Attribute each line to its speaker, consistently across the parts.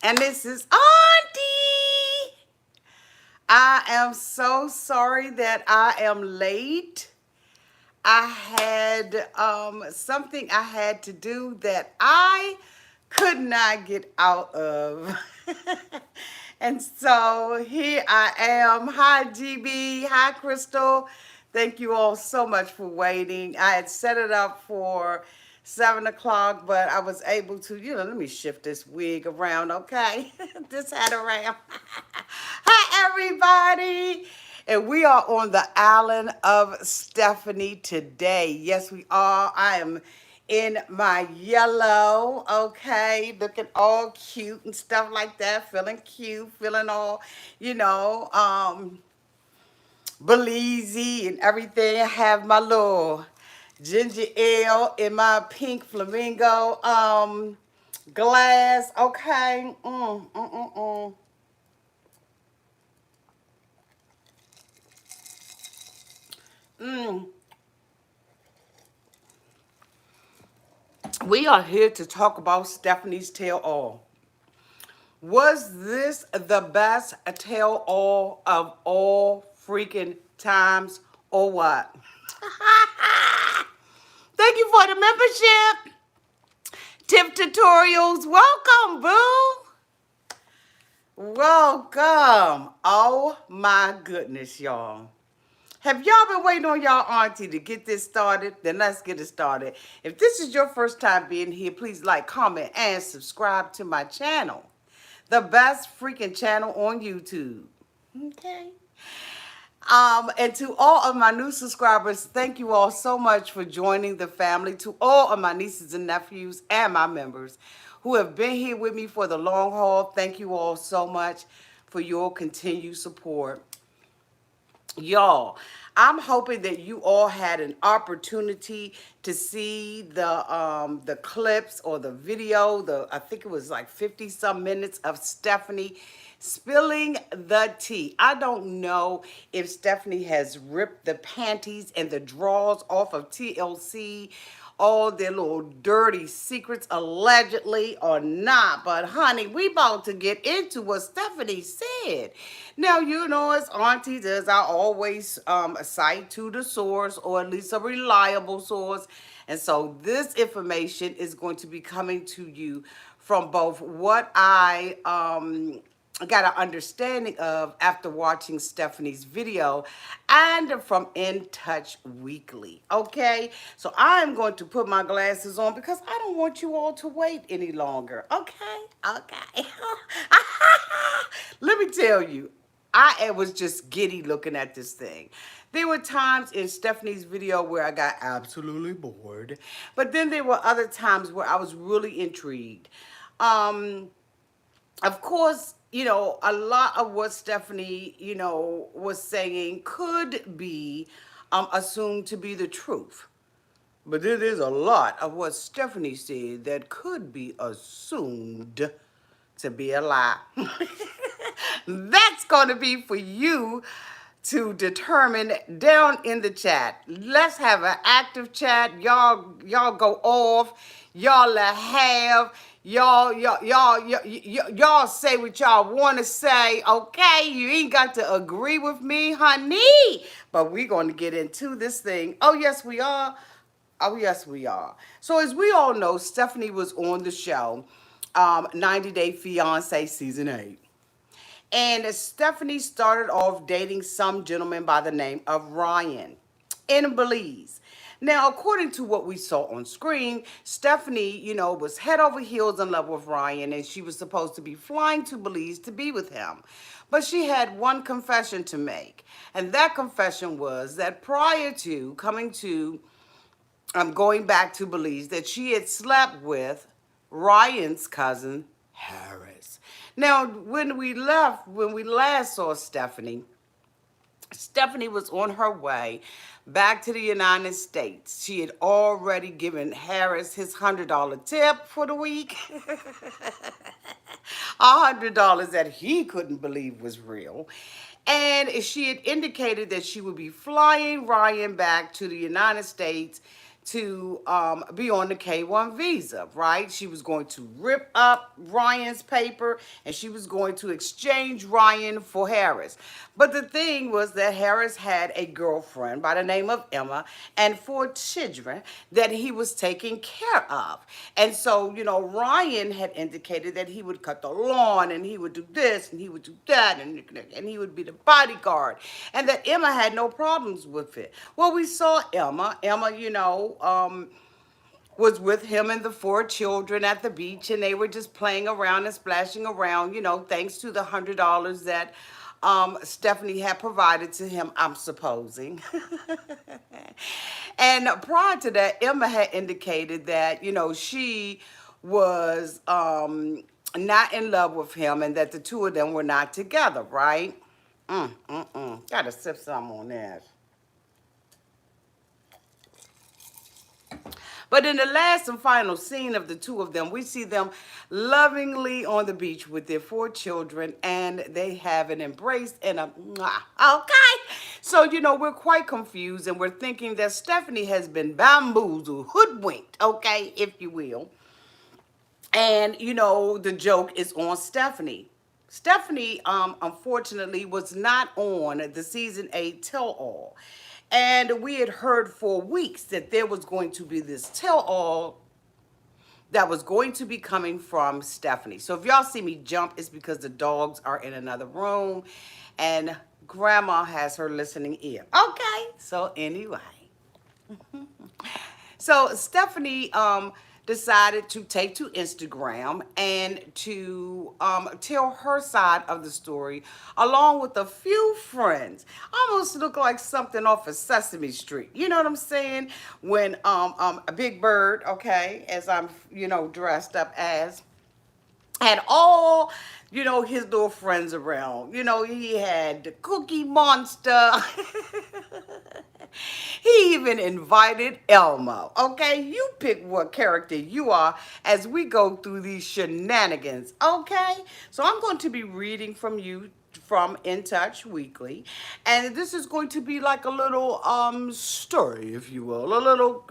Speaker 1: And this is Auntie. I am so sorry that I am late. I had something I had to do that I could not get out of. And so here I am. Hi, GB. Hi, Crystal. Thank you all so much for waiting. I had set it up for 7 o'clock, but I was able to, let me shift this wig around, okay? This hat around. Hi, everybody. And we are on the island of Stephanie today. Yes, we are. I am in my yellow, okay, looking all cute and stuff like that, feeling cute, feeling all, you know, Belize and everything. I have my little ginger ale in my pink flamingo glass, okay. Mm. We are here to talk about Stephanie's Tell All. Was this the best tell all of all freaking times or what? Thank you for the membership. Tip tutorials. Welcome, boo. Welcome. Oh my goodness, y'all. Have y'all been waiting on y'all auntie to get this started? Then let's get it started. If this is your first time being here, please like, comment, and subscribe to my channel. The best freaking channel on YouTube. Okay. And to all of my new subscribers, thank you all so much for joining the family. To all of my nieces and nephews and my members who have been here with me for the long haul, thank you all so much for your continued support. Y'all, I'm hoping that you all had an opportunity to see the clips or the video. I think it was like 50 some minutes of Stephanie spilling the tea. I don't know if Stephanie has ripped the panties and the drawers off of TLC, all their little dirty secrets allegedly or not. But honey, we about to get into what Stephanie said. Now, as auntie does, I always cite to the source, or at least a reliable source. And so this information is going to be coming to you from both what I got an understanding of after watching Stephanie's video and from Intouch Weekly. Okay, so I'm going to put my glasses on because I don't want you all to wait any longer. Okay. Let me tell you, I was just giddy looking at this thing. There were times in Stephanie's video where I got absolutely bored, but then there were other times where I was really intrigued. Of course, a lot of what Stephanie, was saying could be assumed to be the truth. But there is a lot of what Stephanie said that could be assumed to be a lie. That's going to be for you to determine down in the chat. Let's have an active chat. Y'all go off. Y'all have. Y'all say what y'all want to say. Okay, you ain't got to agree with me, honey. But we're going to get into this thing. Oh yes, we are. Oh, yes, we are. So, as we all know, Stephanie was on the show, 90 Day Fiance Season 8. And Stephanie started off dating some gentleman by the name of Ryan in Belize. Now, according to what we saw on screen, Stephanie, was head over heels in love with Ryan, and she was supposed to be flying to Belize to be with him. But she had one confession to make, and that confession was that prior to coming to going back to Belize, that she had slept with Ryan's cousin, Harris. Now, when we last saw Stephanie, Stephanie was on her way back to the United States. She had already given Harris his $100 tip for the week. $100 that he couldn't believe was real. And she had indicated that she would be flying Ryan back to the United States to be on the K-1 visa, right? She was going to rip up Ryan's paper and she was going to exchange Ryan for Harris. But the thing was that Harris had a girlfriend by the name of Emma and 4 children that he was taking care of. And so, Ryan had indicated that he would cut the lawn and he would do this and he would do that and he would be the bodyguard, and that Emma had no problems with it. Well, we saw Emma. Emma, was with him and the 4 children at the beach, and they were just playing around and splashing around, thanks to the $100 that Stephanie had provided to him, I'm supposing. And prior to that, Emma had indicated that, she was not in love with him and that the two of them were not together, right? Gotta sip some on that. But in the last and final scene of the two of them, we see them lovingly on the beach with their 4 children, and they have an embrace and a mwah. Okay? So, we're quite confused, and we're thinking that Stephanie has been bamboozled, hoodwinked, okay, if you will. And, the joke is on Stephanie. Stephanie, unfortunately, was not on the season 8 tell-all. And we had heard for weeks that there was going to be this tell-all that was going to be coming from Stephanie. So if y'all see me jump, it's because the dogs are in another room and Grandma has her listening ear. Okay, so anyway. So Stephanie decided to take to Instagram and to tell her side of the story along with a few friends. Almost look like something off of Sesame Street. You know what I'm saying? When a Big Bird, okay, as I'm, dressed up as, had all, his little friends around. He had the Cookie Monster. He even invited Elmo. Okay, you pick what character you are as we go through these shenanigans. Okay, so I'm going to be reading from Intouch Weekly, and this is going to be like a little story, if you will, a little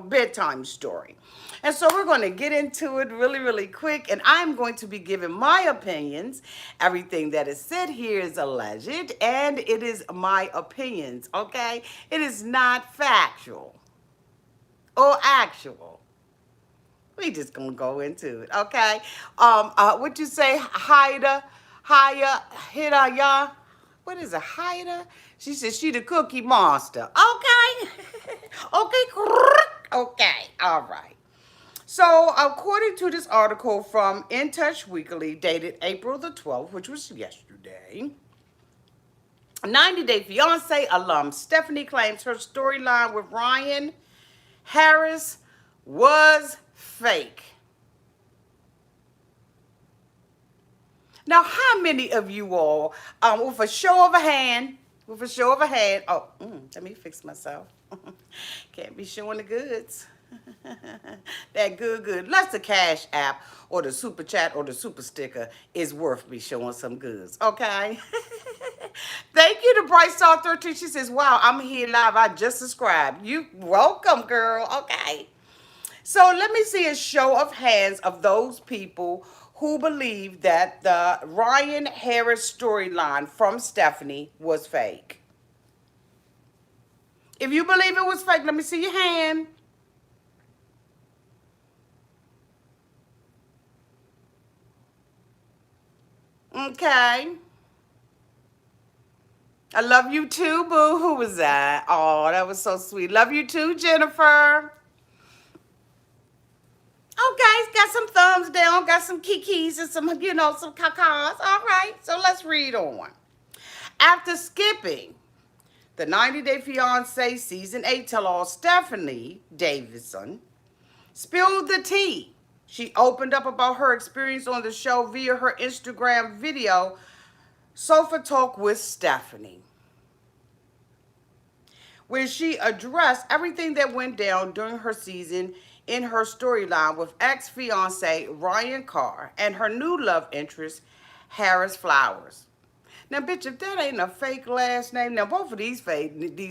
Speaker 1: bedtime story. And so we're going to get into it really, really quick, and I'm going to be giving my opinions. Everything that is said here is alleged, and it is my opinions, okay? It is not factual or actual. We just going to go into it, okay? What you say, Hida, what is it, Hida? She said she the Cookie Monster, okay? Okay, all right. So, according to this article from Intouch Weekly, dated April the 12th, which was yesterday, 90 Day Fiancé alum Stephanie claims her storyline with Ryan Harris was fake. Now, how many of you all, with a show of a hand, oh, let me fix myself. Can't be showing the goods. That good. Unless the Cash App or the Super Chat or the Super Sticker is worth me showing some goods, okay? Thank you to Bright Star 13. She says, wow, I'm here live. I just subscribed. You welcome, girl, okay? So let me see a show of hands of those people who believe that the Ryan Harris storyline from Stephanie was fake. If you believe it was fake, let me see your hand. Okay. I love you too, boo. Who was that? Oh, that was so sweet. Love you too, Jennifer. Okay, got some thumbs down, got some kikis and some, some kakas. All right, so let's read on. After skipping the 90 Day Fiancé Season 8 tell-all, Stephanie Davison spilled the tea. She opened up about her experience on the show via her Instagram video, Sofa Talk with Stephanie, where she addressed everything that went down during her season in her storyline with ex-fiancé Ryan Carr and her new love interest, Harris Flowers. Now, bitch, if that ain't a fake last name, now both of these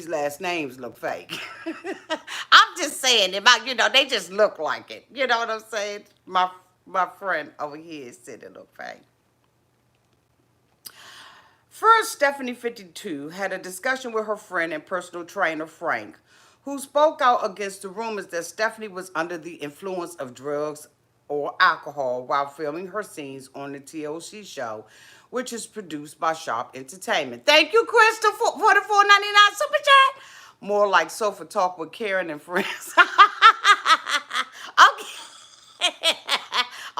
Speaker 1: last names look fake. I'm just saying, they just look like it. You know what I'm saying? My friend over here said it look fake. First, Stephanie 52 had a discussion with her friend and personal trainer Frank, who spoke out against the rumors that Stephanie was under the influence of drugs or alcohol while filming her scenes on the TLC show, which is produced by Sharp Entertainment. Thank you, Crystal, for the $4.99 super chat. More like sofa talk with Karen and friends. Okay.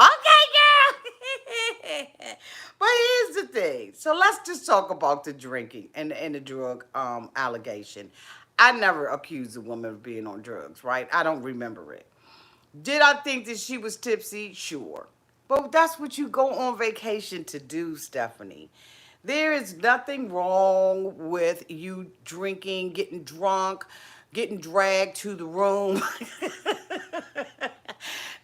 Speaker 1: Okay, girl. But here's the thing. So let's just talk about the drinking and the drug allegation. I never accused a woman of being on drugs, right? I don't remember it. Did I think that she was tipsy? Sure. But that's what you go on vacation to do, Stephanie. There is nothing wrong with you drinking, getting drunk, getting dragged to the room.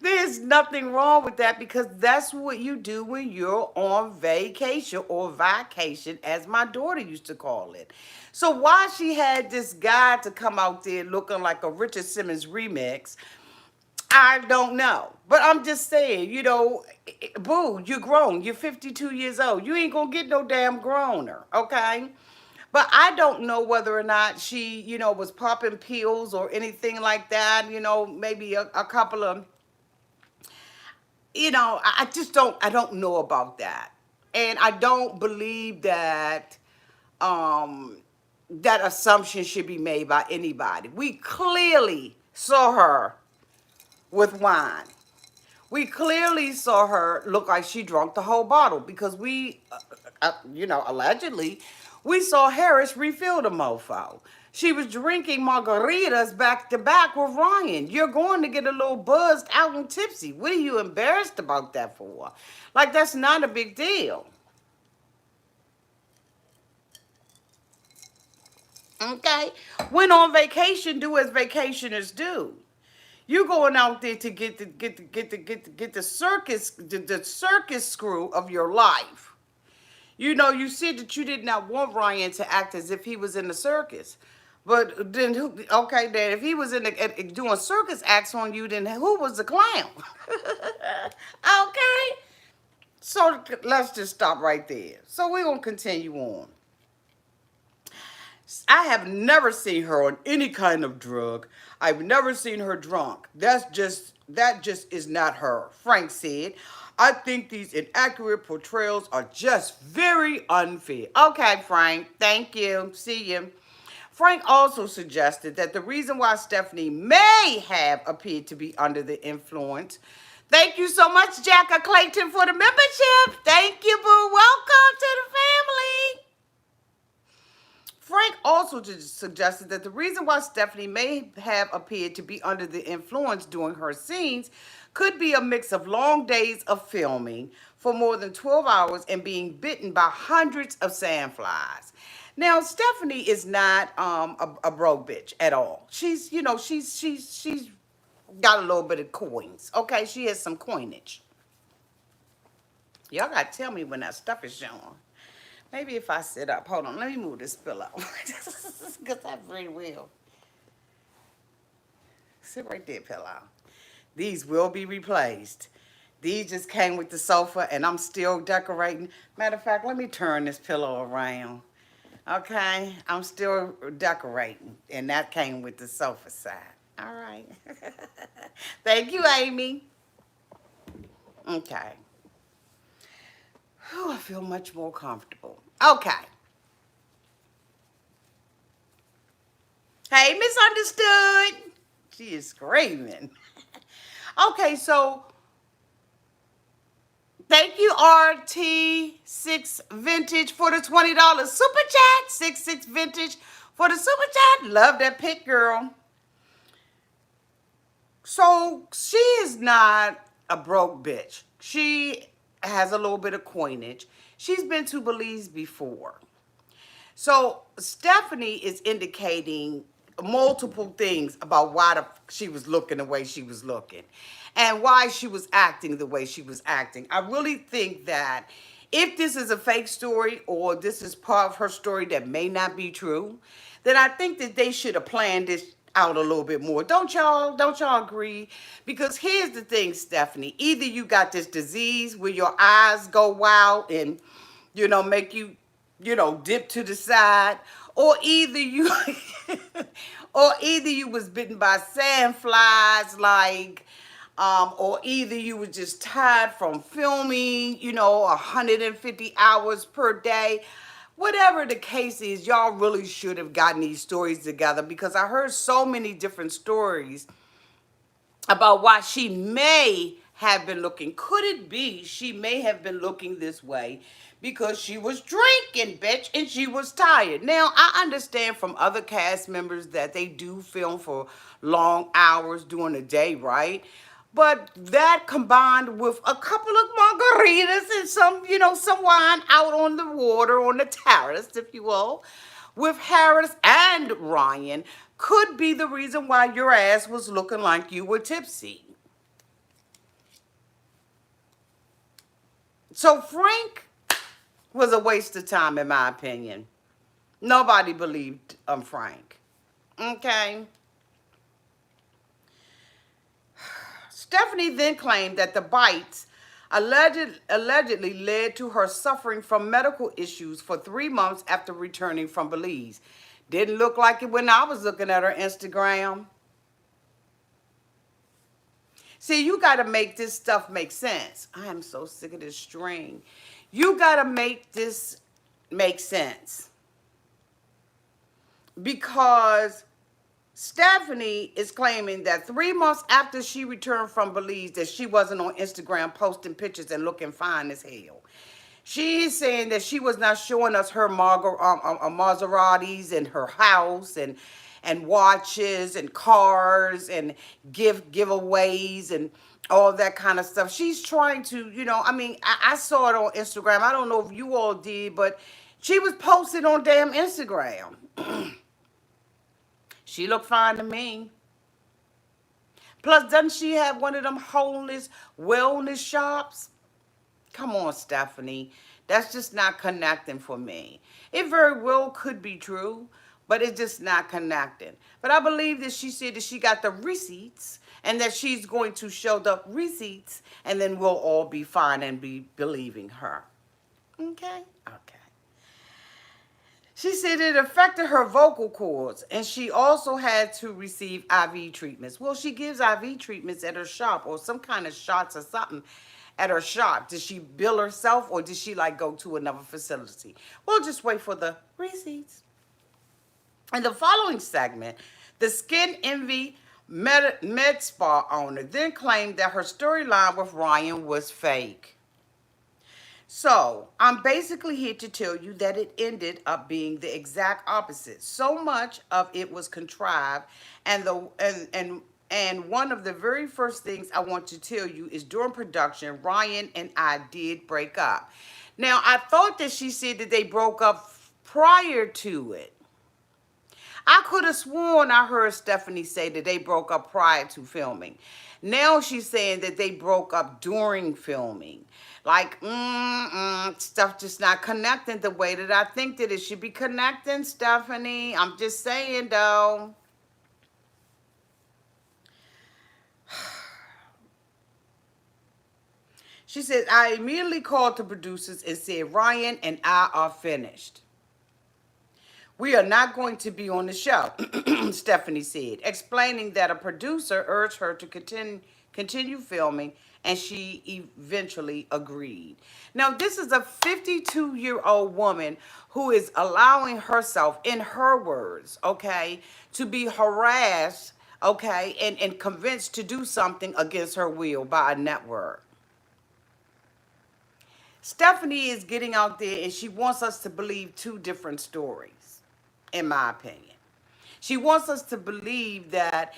Speaker 1: There's nothing wrong with that because that's what you do when you're on vacation or vacation, as my daughter used to call it. So why she had this guy to come out there looking like a Richard Simmons remix, I don't know. But I'm just saying, boo, you're grown. You're 52 years old. You ain't going to get no damn growner, okay? But I don't know whether or not she, was popping pills or anything like that. Maybe a couple of, I don't know about that. And I don't believe that that assumption should be made by anybody. We clearly saw her with wine. We clearly saw her look like she drank the whole bottle because allegedly, we saw Harris refill the mofo. She was drinking margaritas back to back with Ryan. You're going to get a little buzzed out and tipsy. What are you embarrassed about that for? Like, that's not a big deal. Okay? When on vacation, do as vacationers do. You're going out there to get the circus screw of your life. You said that you did not want Ryan to act as if he was in the circus. But then, then if he was doing circus acts on you, then who was the clown? Okay? So let's just stop right there. So we're going to continue on. I have never seen her on any kind of drug. I've never seen her drunk. That just is not her, Frank said. I think these inaccurate portrayals are just very unfair. Okay, Frank, thank you. See you. Frank also suggested that the reason why Stephanie may have appeared to be under the influence. Thank you so much, Jacka Clayton, for the membership. Thank you, boo. Welcome to the family. Frank also suggested that the reason why Stephanie may have appeared to be under the influence during her scenes could be a mix of long days of filming for more than 12 hours and being bitten by hundreds of sandflies. Now, Stephanie is not a broke bitch at all. She's got a little bit of coins. Okay, she has some coinage. Y'all gotta tell me when that stuff is showing. Maybe if I sit up. Hold on, let me move this pillow. Because I very will. Sit right there, pillow. These will be replaced. These just came with the sofa, and I'm still decorating. Matter of fact, let me turn this pillow around. Okay? I'm still decorating, and that came with the sofa side. All right. Thank you, Amy. Okay. Oh, I feel much more comfortable. Okay. Hey, misunderstood. She is screaming. Okay, so thank you, RT6 Vintage, for the $20 super chat. 66 Vintage for the super chat. Love that pic, girl. So she is not a broke bitch. She has a little bit of coinage. She's been to Belize before. So Stephanie is indicating multiple things about why she was looking the way she was looking and why she was acting the way she was acting. I really think that if this is a fake story or this is part of her story that may not be true, then I think that they should have planned this out a little bit more. Don't y'all? Don't y'all agree? Because here's the thing, Stephanie. Either you got this disease where your eyes go wild and, make you, dip to the side, or either you, or either you was bitten by sandflies, like, or either you were just tired from filming, 150 hours per day. Whatever the case is, y'all really should have gotten these stories together, because I heard so many different stories about why she may have been looking. Could it be she may have been looking this way because she was drinking, bitch, and she was tired? Now, I understand from other cast members that they do film for long hours during the day, right? But that combined with a couple of margaritas and some wine out on the water, on the terrace, if you will, with Harris and Ryan, could be the reason why your ass was looking like you were tipsy. So Frank was a waste of time, in my opinion. Nobody believed Frank. Okay. Stephanie then claimed that the bites allegedly led to her suffering from medical issues for 3 months after returning from Belize. Didn't look like it when I was looking at her Instagram. See, you got to make this stuff make sense. I am so sick of this string. You got to make this make sense. Because Stephanie is claiming that 3 months after she returned from Belize that she wasn't on Instagram posting pictures and looking fine as hell. She's saying that she was not showing us her Maseratis and her house and watches and cars and giveaways and all that kind of stuff. She's trying to, I saw it on Instagram. I don't know if you all did, but she was posted on damn Instagram. She looked fine to me. Plus, doesn't she have one of them wholeness wellness shops? Come on, Stephanie. That's just not connecting for me. It very well could be true, but it's just not connecting. But I believe that she said that she got the receipts and that she's going to show the receipts, and then we'll all be fine and be believing her. Okay? Okay. She said it affected her vocal cords, and she also had to receive IV treatments. Well, she gives IV treatments at her shop, or some kind of shots or something at her shop. Did she bill herself, or did she go to another facility? We'll just wait for the receipts. In the following segment, the Skin Envy med spa owner then claimed that her storyline with Ryan was fake. So, I'm basically here to tell you that it ended up being the exact opposite. So much of it was contrived, and one of the very first things I want to tell you is during production, Ryan and I did break up. Now, I thought that she said that they broke up prior to it. I could have sworn I heard Stephanie say that they broke up prior to filming. Now she's saying that they broke up during filming. Stuff just not connecting the way that I think that it should be connecting, Stephanie. I'm just saying, though. She said, I immediately called the producers and said, Ryan and I are finished. We are not going to be on the show, Stephanie said, explaining that a producer urged her to continue filming, and she eventually agreed. Now, this is a 52-year-old woman who is allowing herself, in her words, okay, to be harassed, okay, and convinced to do something against her will by a network. Stephanie is getting out there, and she wants us to believe two different stories, in my opinion. She wants us to believe that,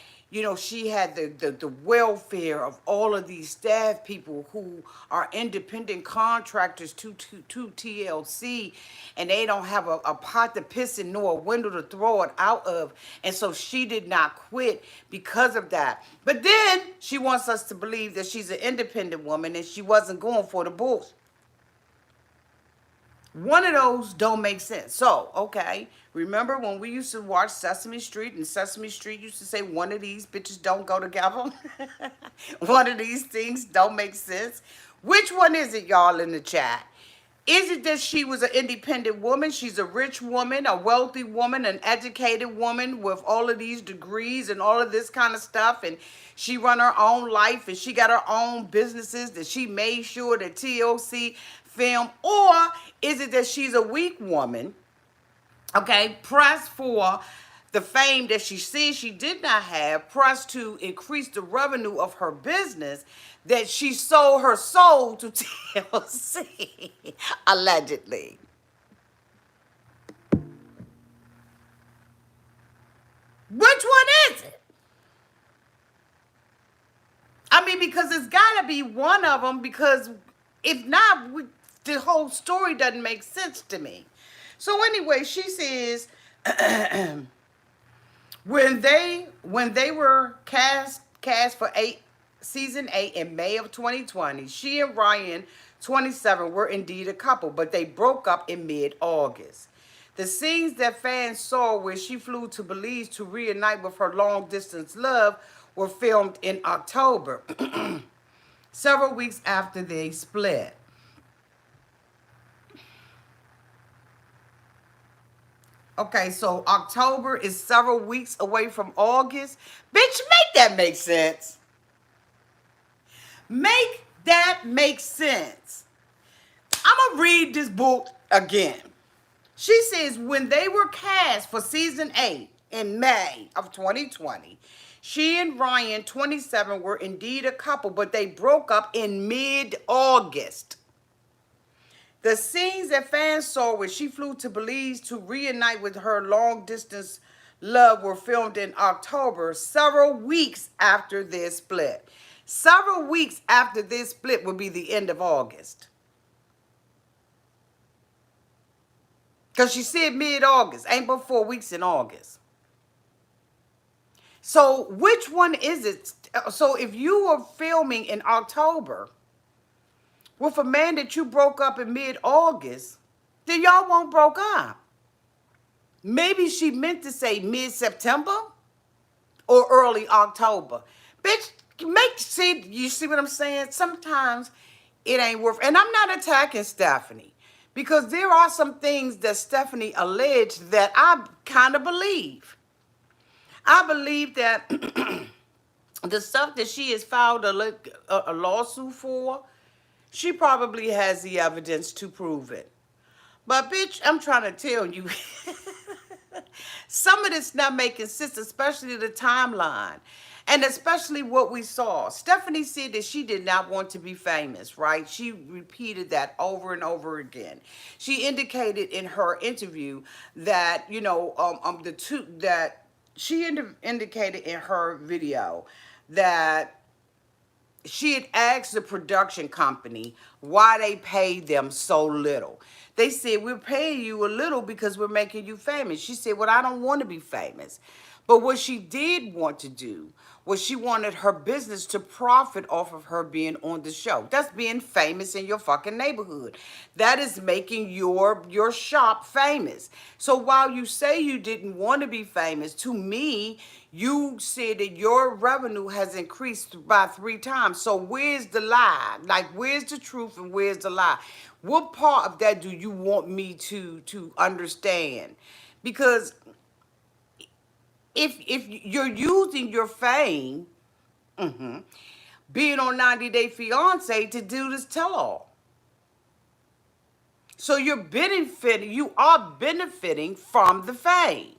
Speaker 1: she had the welfare of all of these staff people who are independent contractors to TLC, and they don't have a pot to piss in nor a window to throw it out of. And so she did not quit because of that. But then she wants us to believe that she's an independent woman and she wasn't going for the bullshit. One of those don't make sense. So, okay, remember when we used to watch Sesame Street and Sesame Street used to say one of these bitches don't go together? One of these things don't make sense. Which one is it, y'all, in the chat? Is it that she was an independent woman? She's a rich woman, a wealthy woman, an educated woman with all of these degrees and all of this kind of stuff. And she run her own life and she got her own businesses that she made sure that TLC film. Or is it that she's a weak woman, okay, pressed for the fame that she sees she did not have, pressed to increase the revenue of her business, that she sold her soul to TLC, allegedly. Which one is it? I mean, because it's got to be one of them, because if not, the whole story doesn't make sense to me. So anyway, she says when they were cast for season 8 in May of 2020, she and Ryan, 27, were indeed a couple, but they broke up in mid-August. The scenes that fans saw where she flew to Belize to reunite with her long-distance love were filmed in October, several weeks after they split. Okay, so October is several weeks away from August. Bitch, make that make sense. Make that make sense. I'm going to read this book again. She says, when they were cast for season 8 in May of 2020, she and Ryan, 27, were indeed a couple, but they broke up in mid-August. The scenes that fans saw where she flew to Belize to reunite with her long-distance love were filmed in October, several weeks after their split. Several weeks after this split would be the end of August. Because she said mid-August, ain't but 4 weeks in August. So which one is it? So if you were filming in October with a man that you broke up in mid-August, then y'all won't broke up. Maybe she meant to say mid-September or early October. Bitch, you see what I'm saying? Sometimes it ain't worth, and I'm not attacking Stephanie, because there are some things that Stephanie alleged that I kind of believe. I believe that the stuff that she has filed a lawsuit for, she probably has the evidence to prove it. But bitch, I'm trying to tell you, some of this not making sense, especially the timeline. And especially what we saw. Stephanie said that she did not want to be famous, right? She repeated that over and over again. She indicated in her interview that, indicated in her video that she had asked the production company why they paid them so little. They said, we're paying you a little because we're making you famous. She said, well, I don't want to be famous. But what she did want to do was she wanted her business to profit off of her being on the show. That's being famous in your fucking neighborhood. That is making your shop famous. So while you say you didn't want to be famous, to me, you said that your revenue has increased by 3 times. So where's the lie? Like, where's the truth and where's the lie? What part of that do you want me to understand? Because if you're using your fame, being on 90 Day Fiancé to do this tell-all. So you are benefiting from the fame.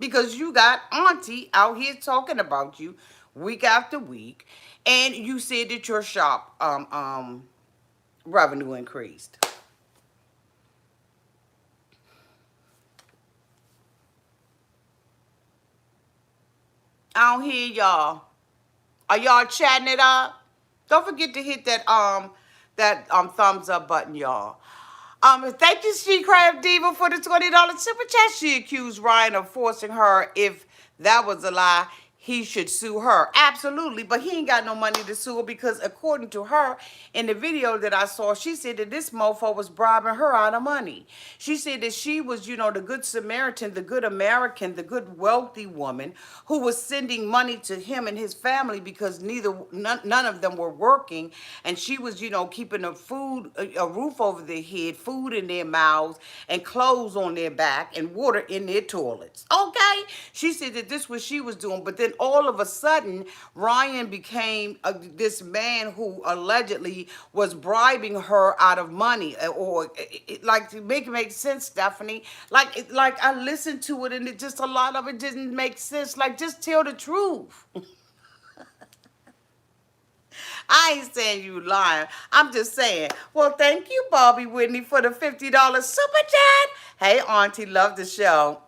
Speaker 1: Because you got Auntie out here talking about you week after week. And you said that your shop revenue increased. I don't hear y'all. Are y'all chatting it up? Don't forget to hit that thumbs up button, y'all. Thank you, She Crab Diva, for the $20 super chat. She accused Ryan of forcing her. If that was a lie, he should sue her. Absolutely, but he ain't got no money to sue her because according to her, in the video that I saw, she said that this mofo was bribing her out of money. She said that she was, the good Samaritan, the good American, the good wealthy woman who was sending money to him and his family because none of them were working, and she was, keeping a roof over their head, food in their mouths, and clothes on their back, and water in their toilets. Okay? She said that this was she was doing, but then all of a sudden, Ryan became this man who allegedly was bribing her out of money, or like, to make it make sense, Stephanie. Like I listened to it, and it just, a lot of it didn't make sense. Like, just tell the truth. I ain't saying you lying. I'm just saying, well, thank you, Bobby Whitney, for the $50 super chat. Hey, Auntie, love the show.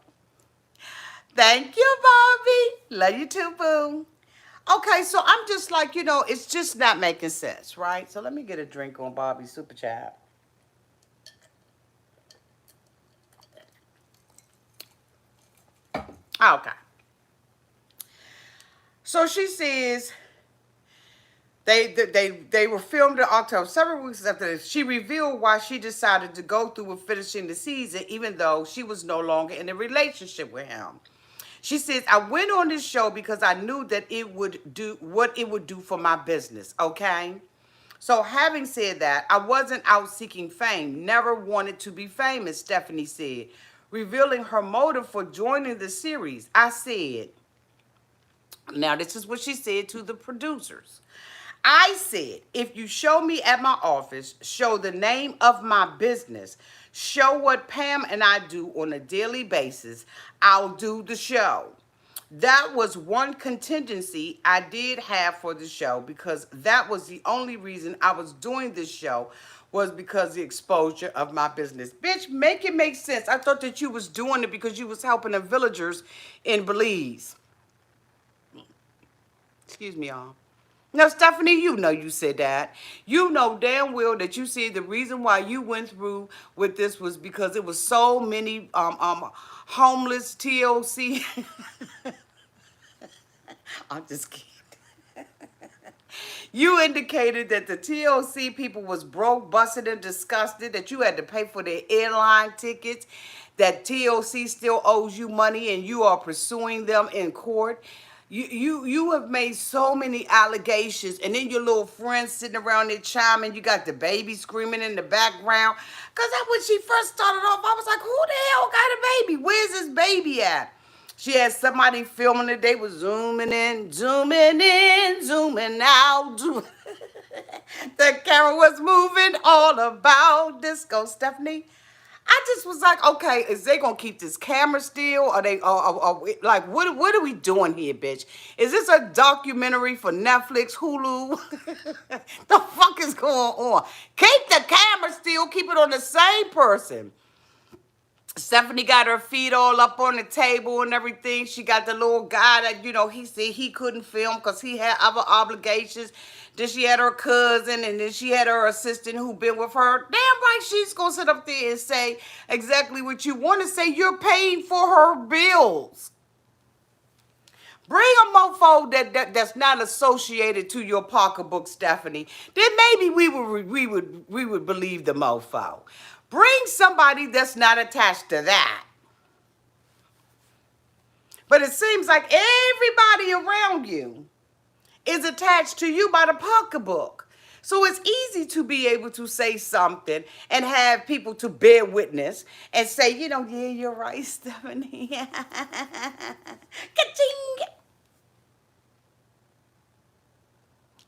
Speaker 1: Thank you, Bobby. Love you too, boo. Okay, so I'm just like, it's just not making sense, right? So let me get a drink on Bobby's super chat. Okay. So she says they were filmed in October. Several weeks after this, she revealed why she decided to go through with finishing the season, even though she was no longer in a relationship with him. She says, I went on this show because I knew that it would do what it would do for my business, okay? So having said that, I wasn't out seeking fame, never wanted to be famous, Stephanie said, revealing her motive for joining the series. I said, now this is what she said to the producers. I said, if you show me at my office, show the name of my business, show what Pam and I do on a daily basis, I'll do the show. That was one contingency I did have for the show, because that was the only reason I was doing this show, was because the exposure of my business. Bitch, make it make sense. I thought that you was doing it because you was helping the villagers in Belize. Excuse me, y'all. Now, Stephanie, you know you said that. You know damn well that you said the reason why you went through with this was because it was so many homeless TLC. I'm just kidding. You indicated that the TLC people was broke, busted, and disgusted, that you had to pay for their airline tickets, that TLC still owes you money and you are pursuing them in court. You have made so many allegations, and then your little friends sitting around there chiming. You got the baby screaming in the background. Because that's when she first started off. I was like, who the hell got a baby? Where's this baby at? She had somebody filming it. They was zooming in, zooming out. The camera was moving all about disco, Stephanie. I just was like, okay, is they gonna keep this camera still? Or they, like, what are we doing here, bitch? Is this a documentary for Netflix, Hulu? The fuck is going on? Keep the camera still. Keep it on the same person. Stephanie got her feet all up on the table and everything. She got the little guy that, he said he couldn't film because he had other obligations. Then she had her cousin, and then she had her assistant who been with her. Damn right she's going to sit up there and say exactly what you want to say. You're paying for her bills. Bring a mofo that's not associated to your pocketbook, Stephanie. Then maybe we would believe the mofo. Bring somebody that's not attached to that. But it seems like everybody around you is attached to you by the pocketbook. So it's easy to be able to say something and have people to bear witness and say, yeah, you're right, Stephanie. Ka-ching!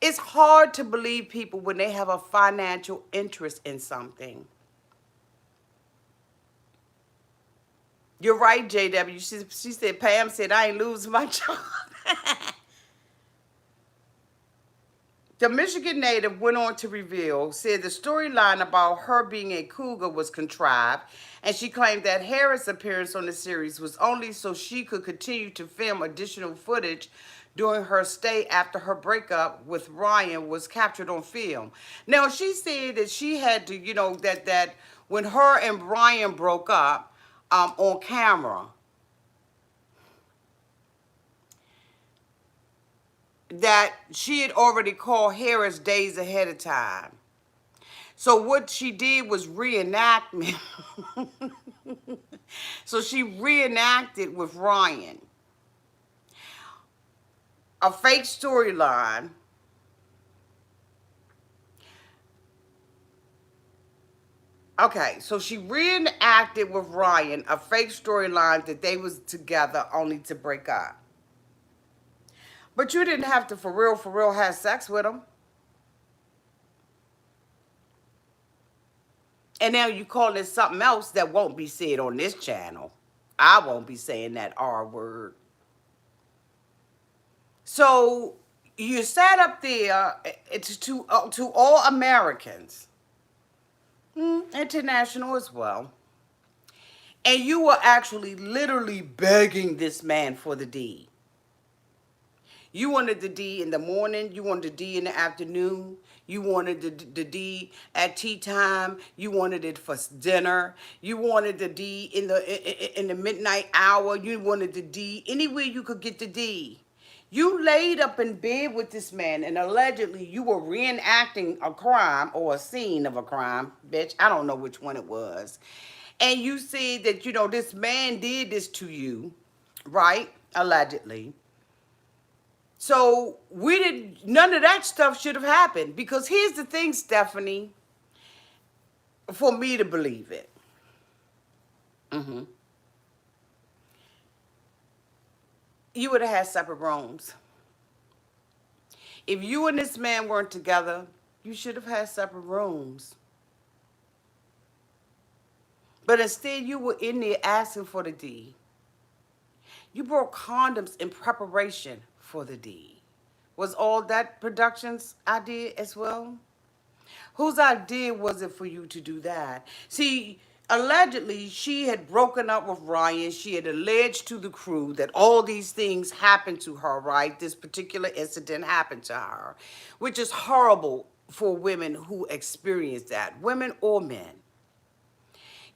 Speaker 1: It's hard to believe people when they have a financial interest in something. You're right, JW. She said, Pam said, I ain't losing my job. The Michigan native went on to reveal, said the storyline about her being a cougar was contrived, and she claimed that Harris' appearance on the series was only so she could continue to film additional footage during her stay after her breakup with Ryan was captured on film. Now, she said that she had to, that when her and Ryan broke up, on camera, that she had already called Harris days ahead of time. So what she did was reenactment. So she reenacted with Ryan a fake storyline. Okay, so she reenacted with Ryan a fake storyline that they was together only to break up. But you didn't have to for real have sex with him. And now you call it something else that won't be said on this channel. I won't be saying that R word. So you sat up there to all Americans, international as well, and you were actually literally begging this man for the D. You wanted the D in the morning. You wanted the D in the afternoon. You wanted the D at tea time. You wanted it for dinner. You wanted the D in the midnight hour. You wanted the D anywhere you could get the D. You laid up in bed with this man, and allegedly you were reenacting a crime or a scene of a crime, bitch. I don't know which one it was. And you said that, this man did this to you, right? Allegedly. So none of that stuff should have happened. Because here's the thing, Stephanie, for me to believe it. You would have had separate rooms. If you and this man weren't together, you should have had separate rooms. But instead, you were in there asking for the D. You brought condoms in preparation for the D. Was all that production's idea as well? Whose idea was it for you to do that? See, allegedly, she had broken up with Ryan. She had alleged to the crew that all these things happened to her, right? This particular incident happened to her, which is horrible for women who experience that, women or men.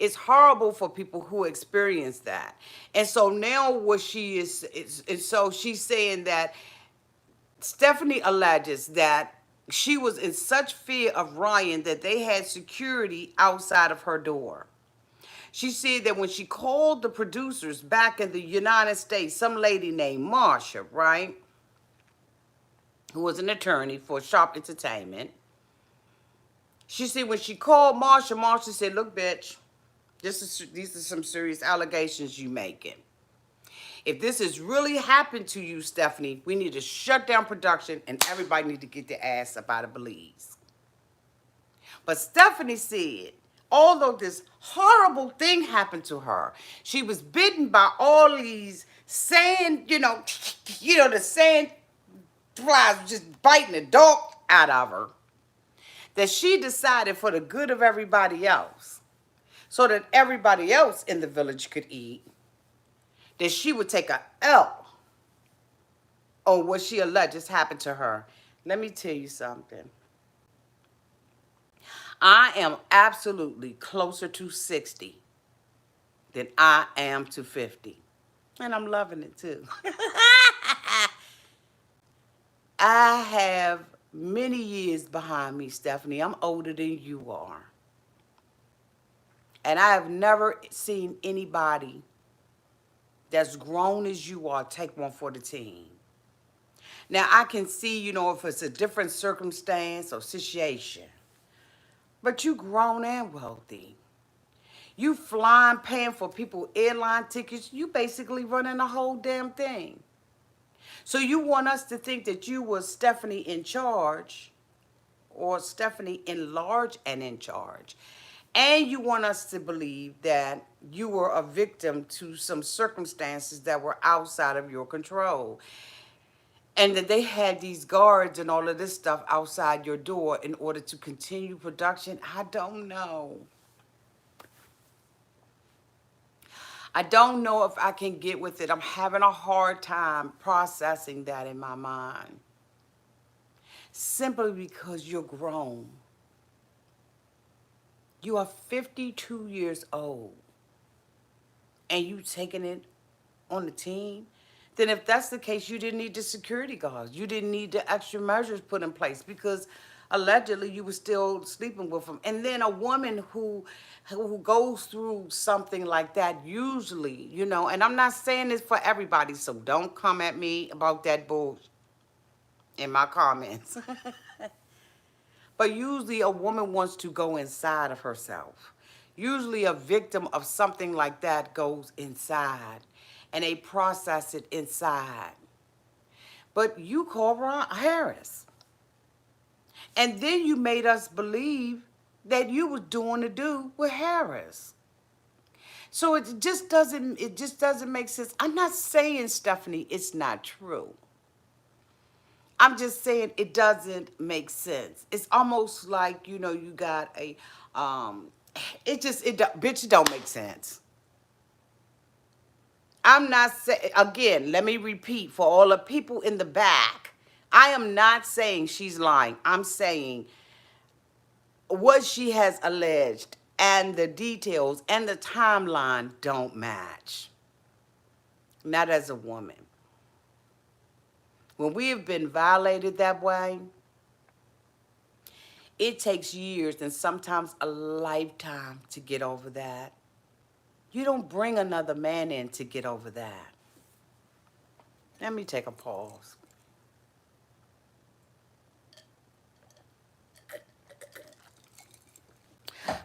Speaker 1: It's horrible for people who experience that. And so now what she is so she's saying that Stephanie alleges that she was in such fear of Ryan that they had security outside of her door. She said that when she called the producers back in the United States, some lady named Marsha, right, who was an attorney for Sharp Entertainment, she said when she called Marsha, Marsha said, look, bitch, these are some serious allegations you making. If this has really happened to you, Stephanie, we need to shut down production and everybody need to get their ass up out of Belize. But Stephanie said, although this horrible thing happened to her, she was bitten by all these sand, the sand flies just biting the dog out of her, that she decided for the good of everybody else, so that everybody else in the village could eat, that she would take a L on what she alleges happened to her. Let me tell you something. I am absolutely closer to 60 than I am to 50. And I'm loving it too. I have many years behind me, Stephanie. I'm older than you are. And I have never seen anybody that's grown as you are take one for the team. Now, I can see, if it's a different circumstance or situation. But you grown and wealthy. You flying, paying for people airline tickets. You basically running the whole damn thing. So you want us to think that you were Stephanie in charge or Stephanie in large and in charge. And you want us to believe that you were a victim to some circumstances that were outside of your control. And that they had these guards and all of this stuff outside your door in order to continue production. I don't know. I don't know if I can get with it. I'm having a hard time processing that in my mind. Simply because you're grown. You are 52 years old. And you taking it on the team? then if that's the case, you didn't need the security guards. You didn't need the extra measures put in place because allegedly you were still sleeping with him. And then a woman who goes through something like that, usually, and I'm not saying this for everybody, so don't come at me about that bull in my comments. But usually a woman wants to go inside of herself. Usually a victim of something like that goes inside and they process it inside. But you called Ron Harris. And then you made us believe that you was doing the do with Harris. So it just doesn't make sense. I'm not saying, Stephanie, it's not true. I'm just saying it doesn't make sense. It's almost like, you got a bitch, it don't make sense. I'm not saying, again, let me repeat for all the people in the back. I am not saying she's lying. I'm saying what she has alleged and the details and the timeline don't match. Not as a woman. When we have been violated that way, it takes years and sometimes a lifetime to get over that. You don't bring another man in to get over that. Let me take a pause.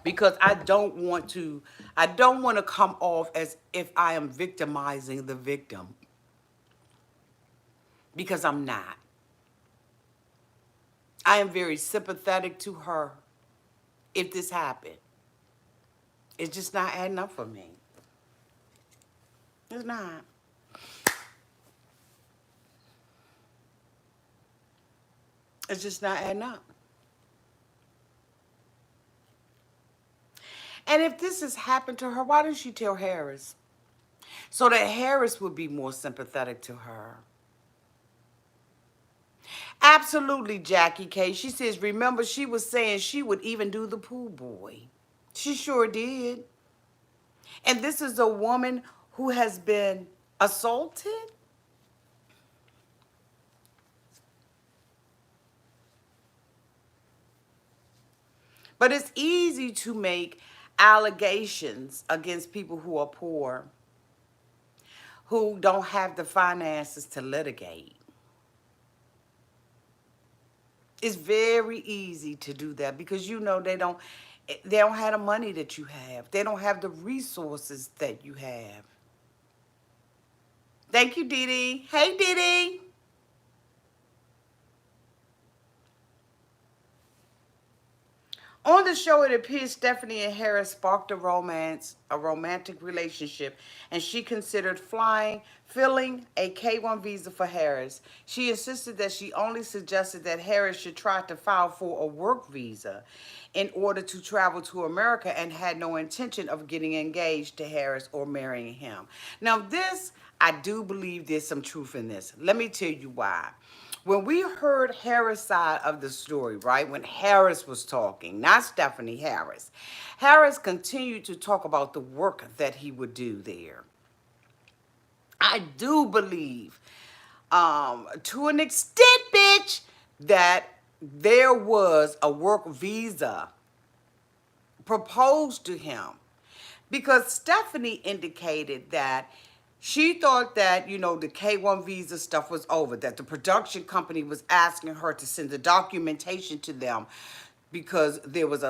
Speaker 1: Because I don't want to come off as if I am victimizing the victim. Because I'm not. I am very sympathetic to her if this happened. It's just not adding up for me. It's not. It's just not adding up. And if this has happened to her, why didn't she tell Harris? So that Harris would be more sympathetic to her. Absolutely, Jackie K. She says, remember, she was saying she would even do the pool boy. She sure did. And this is a woman who has been assaulted? But it's easy to make allegations against people who are poor, who don't have the finances to litigate. It's very easy to do that because they don't have the money that you have. They don't have the resources that you have. Thank you, Dee Dee. Hey, Dee Dee. On the show, it appears Stephanie and Harris sparked a romantic relationship, and she considered filling a K-1 visa for Harris. She insisted that she only suggested that Harris should try to file for a work visa in order to travel to America and had no intention of getting engaged to Harris or marrying him. Now this, I do believe there's some truth in this. Let me tell you why. When we heard Harris' side of the story, right, when Harris was talking, not Stephanie, Harris continued to talk about the work that he would do there. I do believe, to an extent, bitch, that there was a work visa proposed to him. Because Stephanie indicated that she thought that, the K-1 visa stuff was over, that the production company was asking her to send the documentation to them because there was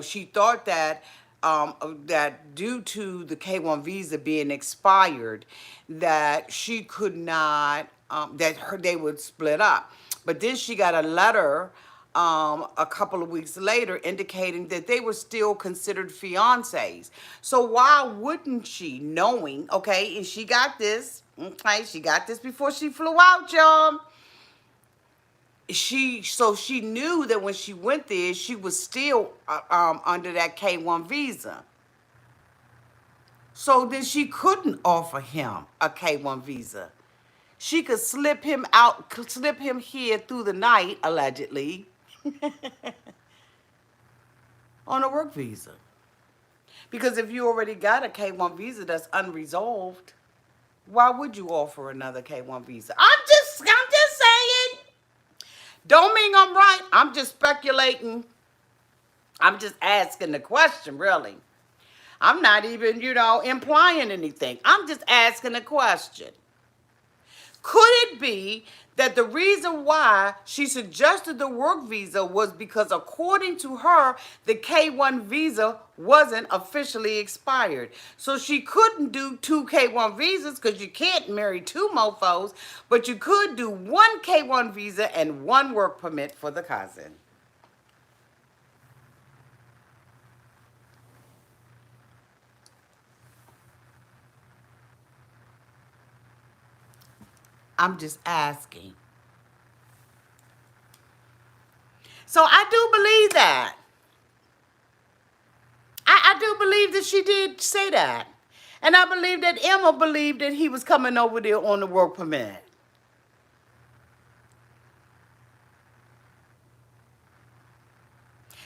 Speaker 1: she thought that that due to the K-1 visa being expired, that she could not, they would split up. But then she got a letter a couple of weeks later indicating that they were still considered fiancés. So why wouldn't she, knowing, okay, and she got this before she flew out, y'all. She knew that when she went there, she was still under that K-1 visa. So then she couldn't offer him a K-1 visa. She could slip him here through the night, allegedly, on a work visa. Because if you already got a K-1 visa that's unresolved, Why would you offer another K1 visa? I'm just saying. Don't mean I'm right. I'm just speculating. I'm just asking the question, really. I'm not even, implying anything. I'm just asking a question. Could it be that the reason why she suggested the work visa was because, according to her, the K1 visa wasn't officially expired? So she couldn't do two K1 visas because you can't marry two mofos, but you could do one K1 visa and one work permit for the cousin. I'm just asking. So I do believe that. I do believe that she did say that. And I believe that Emma believed that he was coming over there on the work permit.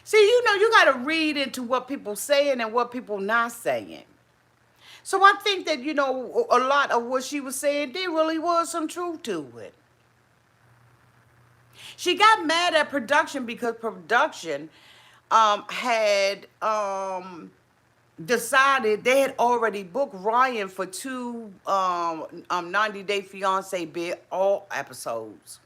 Speaker 1: See, you got to read into what people saying and what people not saying. So I think that, a lot of what she was saying, there really was some truth to it. She got mad at production because production had decided they had already booked Ryan for two 90-Day Fiance bid all episodes.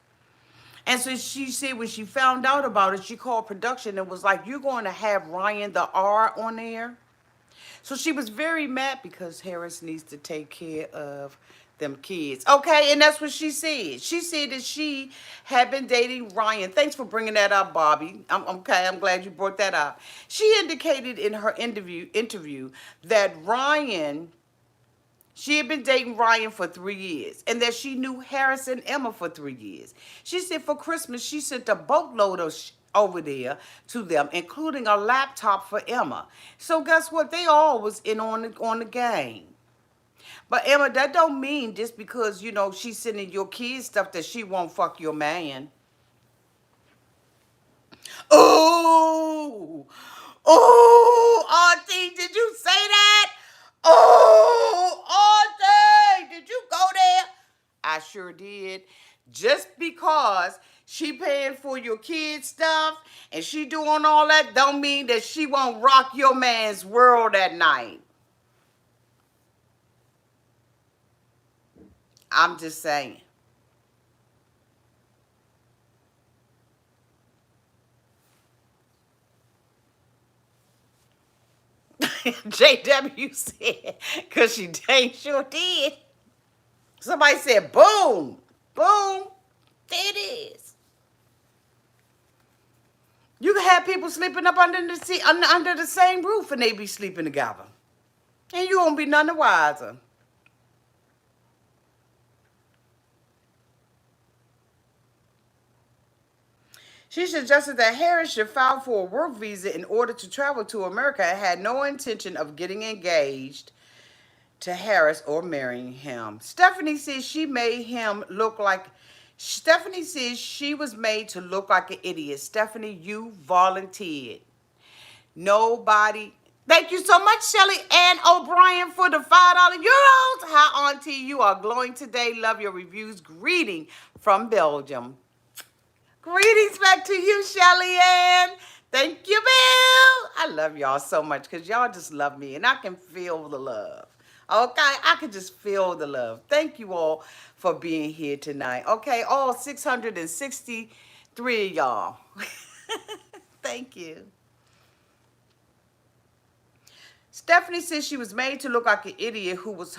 Speaker 1: And so she said when she found out about it, she called production and was like, "You're going to have Ryan the R on there?" So she was very mad because Harris needs to take care of them kids. Okay, and that's what she said. She said that she had been dating Ryan. Thanks for bringing that up, Bobby. Okay. I'm glad you brought that up. She indicated in her interview that she had been dating Ryan for 3 years and that she knew Harris and Emma for 3 years. She said for Christmas, she sent a boatload of over there to them, including a laptop for Emma. So guess what? They all was in on the game. But Emma, that don't mean just because, she's sending your kids stuff that she won't fuck your man. Oh, Auntie, did you say that? Oh, Auntie, did you go there? I sure did. Just because she paying for your kids' stuff and she doing all that don't mean that she won't rock your man's world at night. I'm just saying. JW said, because she dang sure did. Somebody said, boom, boom, there it is. You can have people sleeping up under the same roof and they be sleeping together. And you won't be none the wiser. She suggested that Harris should file for a work visa in order to travel to America and had no intention of getting engaged to Harris or marrying him. Stephanie says she was made to look like an idiot. Stephanie, you volunteered. Nobody. Thank you so much, Shelly Ann O'Brien, for the $5 euros. Hi, Auntie. You are glowing today. Love your reviews. Greeting from Belgium. Greetings back to you, Shelly Ann. Thank you, Bill. I love y'all so much because y'all just love me and I can feel the love. Okay, I can just feel the love. Thank you all for being here tonight. Okay, all 663 of y'all. Thank you. Stephanie says she was made to look like an idiot who was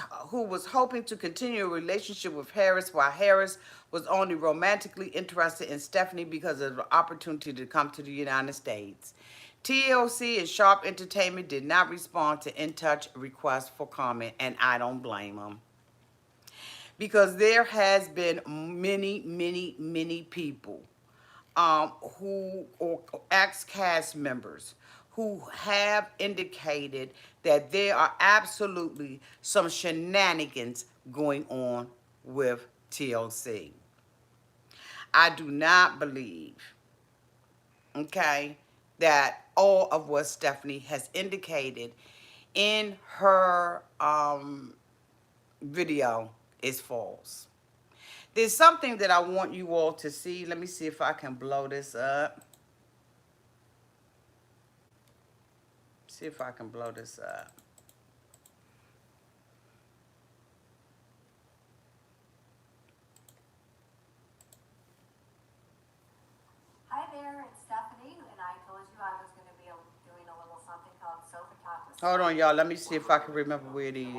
Speaker 1: hoping to continue a relationship with Harris while Harris was only romantically interested in Stephanie because of the opportunity to come to the United States. TLC and Sharp Entertainment did not respond to Intouch requests for comment, and I don't blame them. Because there has been many people who, or ex-cast members, who have indicated that there are absolutely some shenanigans going on with TLC. I do not believe, okay, that all of what Stephanie has indicated in her video is false. There's something that I want you all to see. Let me see if I can blow this up. See if I can blow this up.
Speaker 2: Hi there, it's Stephanie, and I told you I was going to be doing a little something called Sofa Talk with
Speaker 1: Hold on,
Speaker 2: Stephanie.
Speaker 1: y'all. Let me see if I can remember where it is.
Speaker 2: They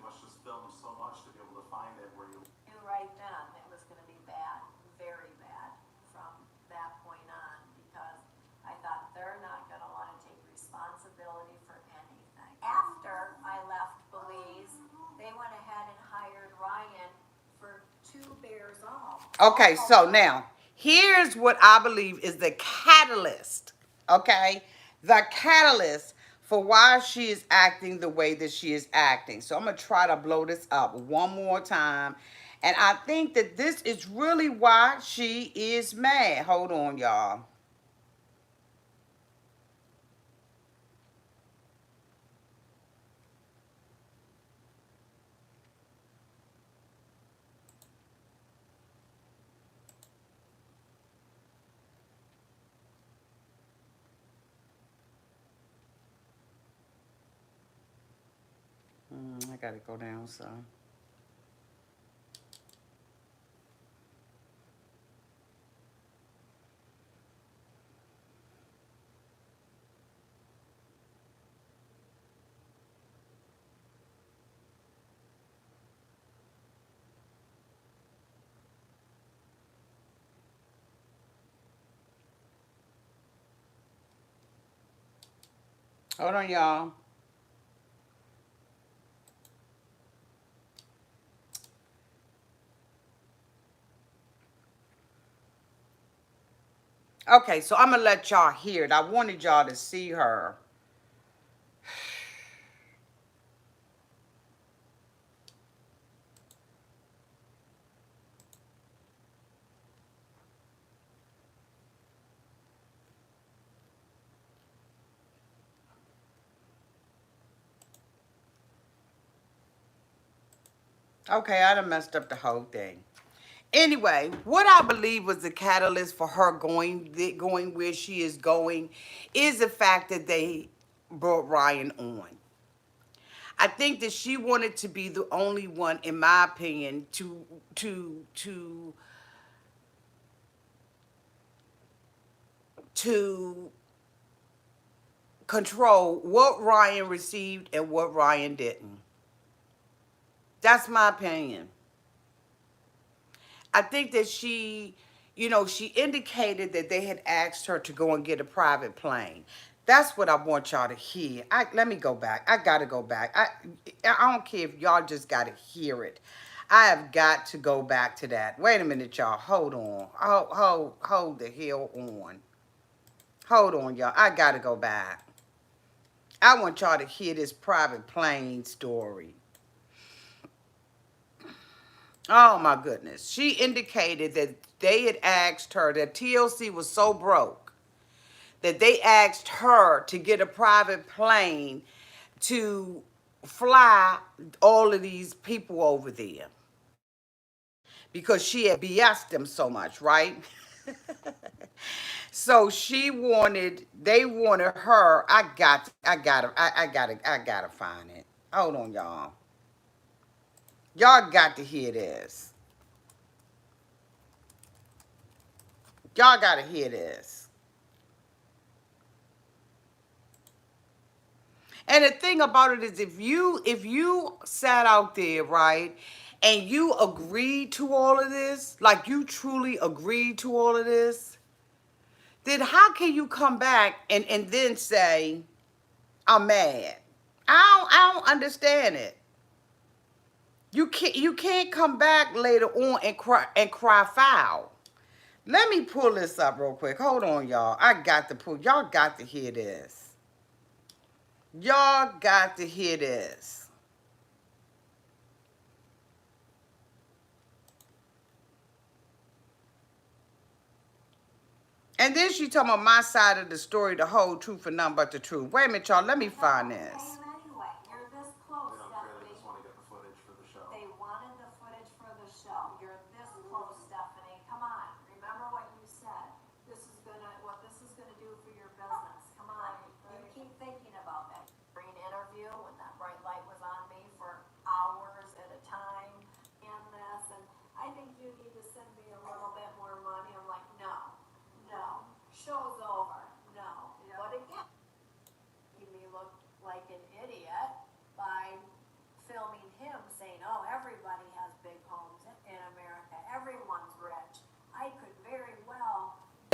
Speaker 2: must just film so much to be able to find it where you knew right then it was going to be bad, very bad from that point on, because I thought they're not going to want to take responsibility for anything. After I left Belize, they went ahead and hired Ryan for Two Bears All.
Speaker 1: Okay, so now here's what I believe is the catalyst, okay? The catalyst for why she is acting the way that she is acting. So I'm going to try to blow this up one more time. And I think that this is really why she is mad. Hold on, y'all. I got to go down some. Hold on, y'all. Okay, so I'm going to let y'all hear it. I wanted y'all to see her. Okay, I done messed up the whole thing. Anyway, what I believe was the catalyst for her going where she is going is the fact that they brought Ryan on. I think that she wanted to be the only one, in my opinion, to to control what Ryan received and what Ryan didn't. That's my opinion. I think that she indicated that they had asked her to go and get a private plane. That's what I want y'all to hear. Let me go back. I gotta go back. I don't care if y'all just gotta hear it. I have got to go back to that. Wait a minute, y'all. Hold on. Hold the hell on. Hold on, y'all. I gotta go back. I want y'all to hear this private plane story. Oh my goodness. She indicated that they had asked her, that TLC was so broke that they asked her to get a private plane to fly all of these people over there because she had BS'd them so much, right? So they wanted her. I gotta find it. Hold on, y'all. Y'all got to hear this. Y'all got to hear this. And the thing about it is, if you sat out there, right, and you agreed to all of this, like you truly agreed to all of this, then how can you come back and then say, I'm mad? I don't understand it. You can't come back later on and cry foul. Let me pull this up real quick. Hold on, y'all. Y'all got to hear this. Y'all got to hear this. And then she talking about my side of the story, the whole truth and nothing but the truth. Wait a minute, y'all. Let me find this.
Speaker 2: Anyway, you're this close, Stephanie. They just want to get the footage for the show. They want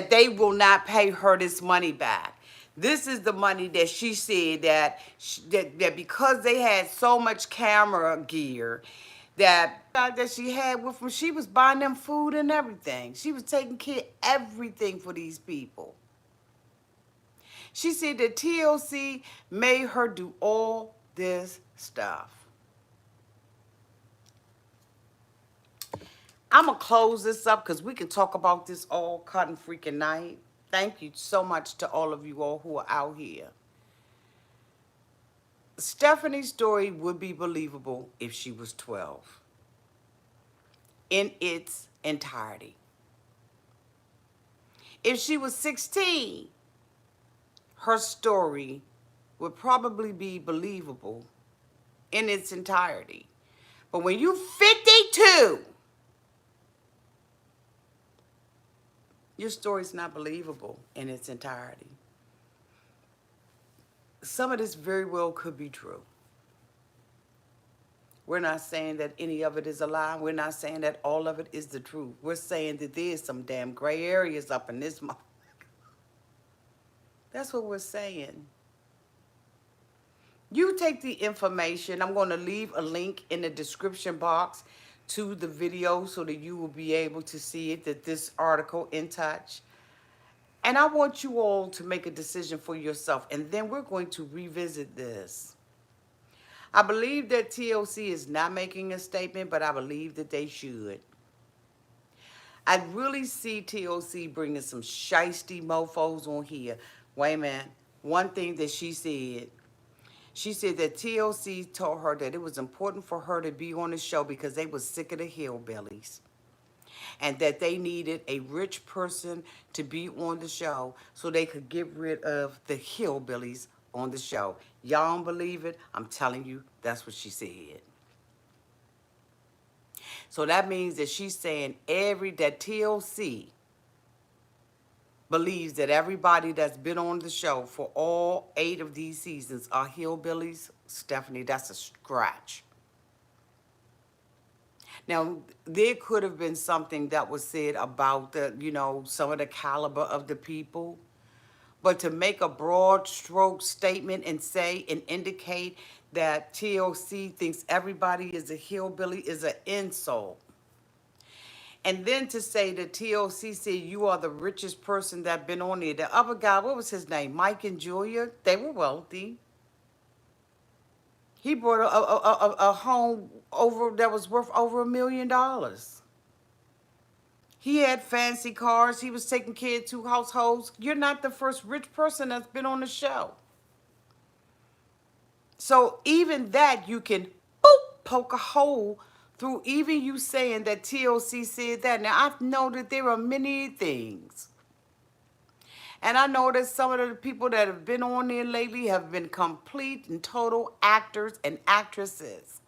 Speaker 1: that they will not pay her this money back. This is the money that she said that because they had so much camera gear that she had with them, she was buying them food and everything. She was taking care of everything for these people. She said that TLC made her do all this stuff. I'm going to close this up because we can talk about this all cotton freaking night. Thank you so much to all of you all who are out here. Stephanie's story would be believable if she was 12 in its entirety. If she was 16, her story would probably be believable in its entirety. But when you're 52, your story's not believable in its entirety. Some of this very well could be true. We're not saying that any of it is a lie. We're not saying that all of it is the truth. We're saying that there's some damn gray areas up in this motherfucker. That's what we're saying. You take the information. I'm going to leave a link in the description box to the video so that you will be able to see it, that this article, Intouch. And I want you all to make a decision for yourself. And then we're going to revisit this. I believe that TLC is not making a statement, but I believe that they should. I really see TLC bringing some shiesty mofos on here. Wait a minute. One thing that she said that TLC told her that it was important for her to be on the show because they were sick of the hillbillies. And that they needed a rich person to be on the show so they could get rid of the hillbillies on the show. Y'all don't believe it? I'm telling you, that's what she said. So that means that she's saying that TLC believes that everybody that's been on the show for all 8 of these seasons are hillbillies. Stephanie, that's a scratch. Now, there could have been something that was said about some of the caliber of the people. But to make a broad stroke statement and say and indicate that TLC thinks everybody is a hillbilly is an insult. And then to say that TLC said you are the richest person that been on there. The other guy, what was his name? Mike and Julia, they were wealthy. He bought a home that was worth over $1 million. He had fancy cars. He was taking care of 2 households. You're not the first rich person that's been on the show. So even that you can poke a hole through, even you saying that TLC said that. Now, I know that there are many things. And I know that some of the people that have been on there lately have been complete and total actors and actresses.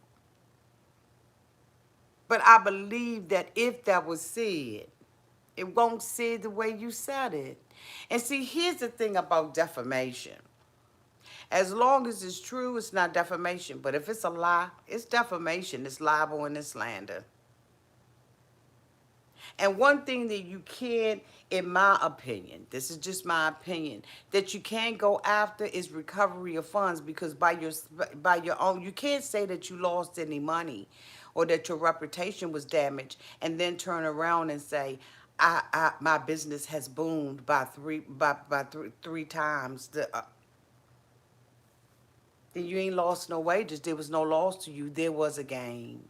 Speaker 1: But I believe that if that was said, it won't say the way you said it. And see, here's the thing about defamation. As long as it's true, it's not defamation. But if it's a lie, it's defamation. It's libel and it's slander. And one thing that you can't, in my opinion, this is just my opinion, that you can't go after is recovery of funds, because by your own, you can't say that you lost any money or that your reputation was damaged and then turn around and say, my business has boomed by three times. Then you ain't lost no wages. There was no loss to you. There was a gain.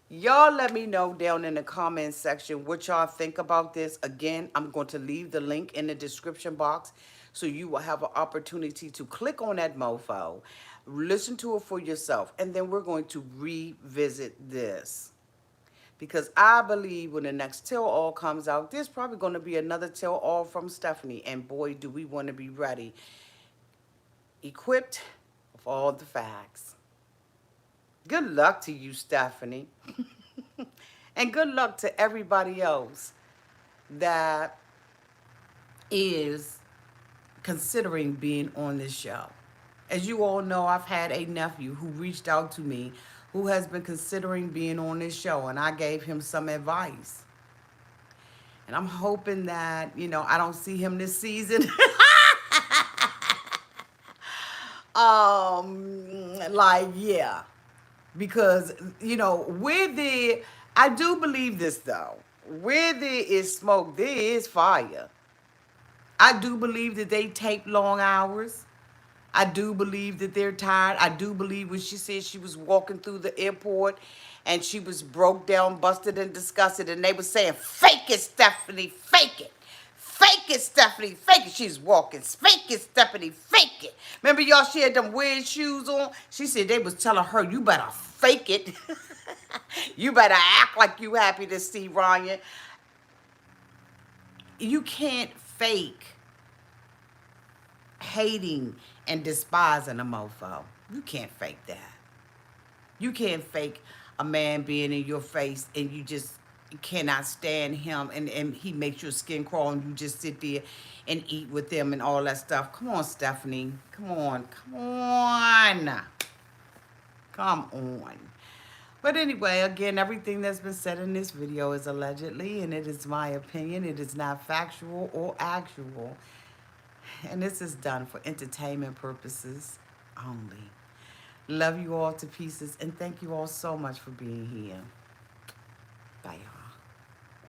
Speaker 1: Y'all let me know down in the comment section what y'all think about this. Again, I'm going to leave the link in the description box so you will have an opportunity to click on that mofo, listen to it for yourself, and then we're going to revisit this. Because I believe when the next tell-all comes out, there's probably going to be another tell-all from Stephanie. And boy, do we want to be ready, equipped with all the facts. Good luck to you, Stephanie. And good luck to everybody else that is considering being on this show. As you all know, I've had a nephew who reached out to me who has been considering being on this show, and I gave him some advice. And I'm hoping that, I don't see him this season. Like, yeah. Because, I do believe this though. Where there is smoke, there is fire. I do believe that they tape long hours. I do believe that they're tired. I do believe when she said she was walking through the airport and she was broke down, busted, and disgusted, and they were saying, "Fake it, Stephanie, fake it. Fake it, Stephanie, fake it." She's walking. Fake it, Stephanie, fake it. Remember, y'all, she had them weird shoes on? She said they was telling her, "You better fake it." You better act like you happy to see Ryan. You can't fake hating and despising a mofo. You can't fake that. You can't fake a man being in your face and you just cannot stand him and he makes your skin crawl and you just sit there and eat with them and all that stuff. Come on, Stephanie. Come on. Come on. Come on. But anyway, again, everything that's been said in this video is allegedly, and it is my opinion. It is not factual or actual. And this is done for entertainment purposes only. Love you all to pieces, and thank you all so much for being here. Bye, y'all.